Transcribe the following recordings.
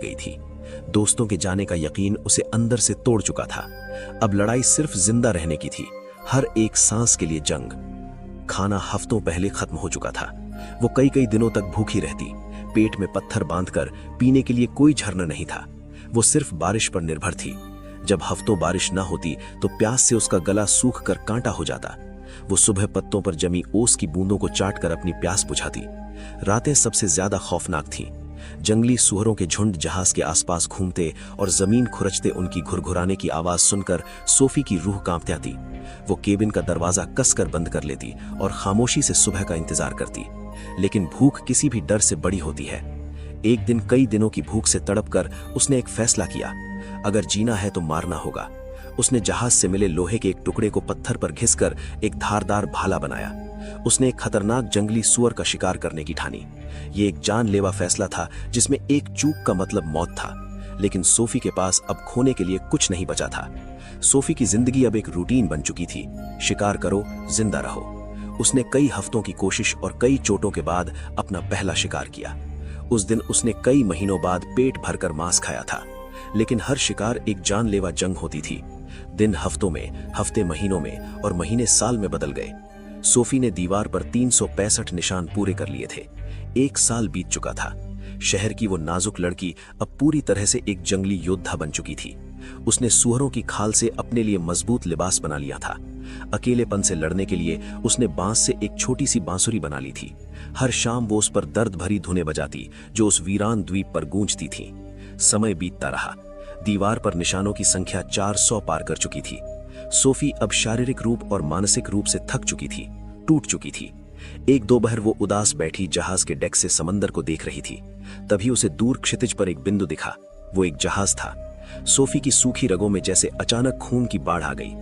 गई थी। दोस्तों के जाने का यकीन उसे अंदर से तोड़ चुका था। अब लड़ाई सिर्फ जिंदा रहने की थी, हर एक सांस के लिए जंग। खाना हफ्तों पहले खत्म हो चुका था। वो कई कई दिनों तक भूखी रहती, पेट में पत्थर बांधकर। पीने के लिए कोई झरना नहीं था, वो सिर्फ बारिश पर निर्भर थी। जब हफ्तों बारिश ना होती तो प्यास से उसका गला सूख कर कांटा हो जाता। वो सुबह पत्तों पर जमी ओस की बूंदों को चाट कर अपनी प्यास बुझाती। रातें सबसे ज्यादा खौफनाक थीं। जंगली सूअरों के झुंड जहाज के आसपास घूमते और जमीन खुरचते उनकी घुरघुराने की आवाज सुनकर सोफी की रूह कांपती आती। वो केबिन का दरवाजा कसकर बंद कर लेती और खामोशी से सुबह का इंतजार करती। लेकिन भूख किसी भी डर से बड़ी होती है। एक दिन कई दिनों की भूख से तड़पकर उसने एक फैसला किया, अगर जीना है तो मारना होगा। उसने जहाज से मिले लोहे के एक टुकड़े को पत्थर पर घिसकर एक धारदार भाला बनाया। उसने एक खतरनाक जंगली सूअर का शिकार करने की ठानी। ये एक जानलेवा फैसला था जिसमें एक चूक का मतलब मौत था। लेकिन सोफी के पास अब खोने के लिए कुछ नहीं बचा था। सोफी की जिंदगी अब एक रूटीन बन चुकी थी, शिकार करो, जिंदा रहो। उसने कई हफ्तों की कोशिश और कई चोटों के बाद अपना पहला शिकार किया। उस दिन उसने कई महीनों बाद पेट भरकर मांस खाया था। लेकिन हर शिकार एक जानलेवा जंग होती थी। दिन हफ्तों में, हफ्ते महीनों में और महीने साल में बदल गए। सोफी ने दीवार पर 365 निशान पूरे कर लिए थे। एक साल बीत चुका था। शहर की वो नाजुक लड़की अब पूरी तरह से एक जंगली योद्धा बन चुकी थी। उसने सूअरों की खाल से अपने लिए मजबूत लिबास बना लिया था। अकेलेपन से लड़ने के लिए उसने बांस से एक छोटी सी बांसुरी बना ली थी। हर शाम वो उस पर दर्द भरी धुनें बजाती जो उस वीरान द्वीप पर गूंजती थी। समय बीतता रहा। दीवार पर निशानों की संख्या 400 पार कर चुकी थी। सोफी अब शारीरिक रूप और मानसिक रूप से थक चुकी थी, टूट चुकी थी। एक दोपहर वो उदास बैठी जहाज के डेक से समंदर को देख रही थी। तभी उसे दूर क्षितिज पर एक बिंदु दिखा। वो एक जहाज था। सोफी की सूखी रगों में जैसे अचानक खून की बाढ़ आ गई।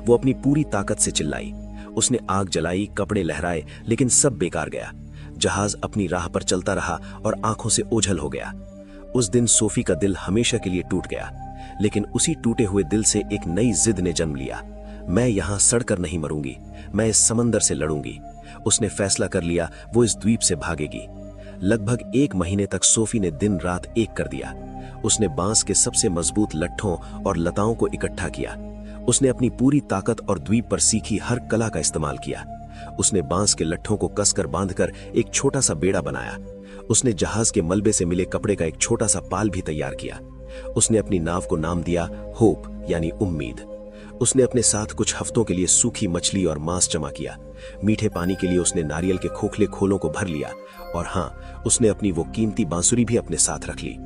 वो अपनी पूरी ताकत से चिल्लाई। उसने आग जलाई, कपड़े लहराए, लेकिन सब बेकार गया। जहाज अपनी राह पर चलता रहा और आंखों से ओझल हो गया। उस दिन सोफी का दिल हमेशा के लिए टूट गया। लेकिन उसी टूटे हुए दिल से एक नई जिद ने जन्म लिया। मैं यहां सड़कर नहीं मरूंगी, मैं इस समंदर से लड़ूंगी। उसने फैसला कर लिया, वो इस द्वीप से भागेगी। लगभग 1 महीने तक सोफी ने दिन रात एक कर दिया। उसने बांस के सबसे मजबूत लट्ठों और लताओं को इकट्ठा किया। उसने अपनी पूरी ताकत और द्वीप पर सीखी हर कला का इस्तेमाल किया। उसने बांस के लट्ठों को कसकर बांधकर एक छोटा सा बेड़ा बनाया। उसने जहाज के मलबे से मिले कपड़े का एक छोटा सा पाल भी तैयार किया। उसने अपनी नाव को नाम दिया होप, यानी उम्मीद। उसने अपने साथ कुछ हफ्तों के लिए सूखी मछली और मांस जमा किया। मीठे पानी के लिए उसने नारियल के खोखले खोलों को भर लिया। और हाँ, उसने अपनी वो कीमती बांसुरी भी अपने साथ रख ली।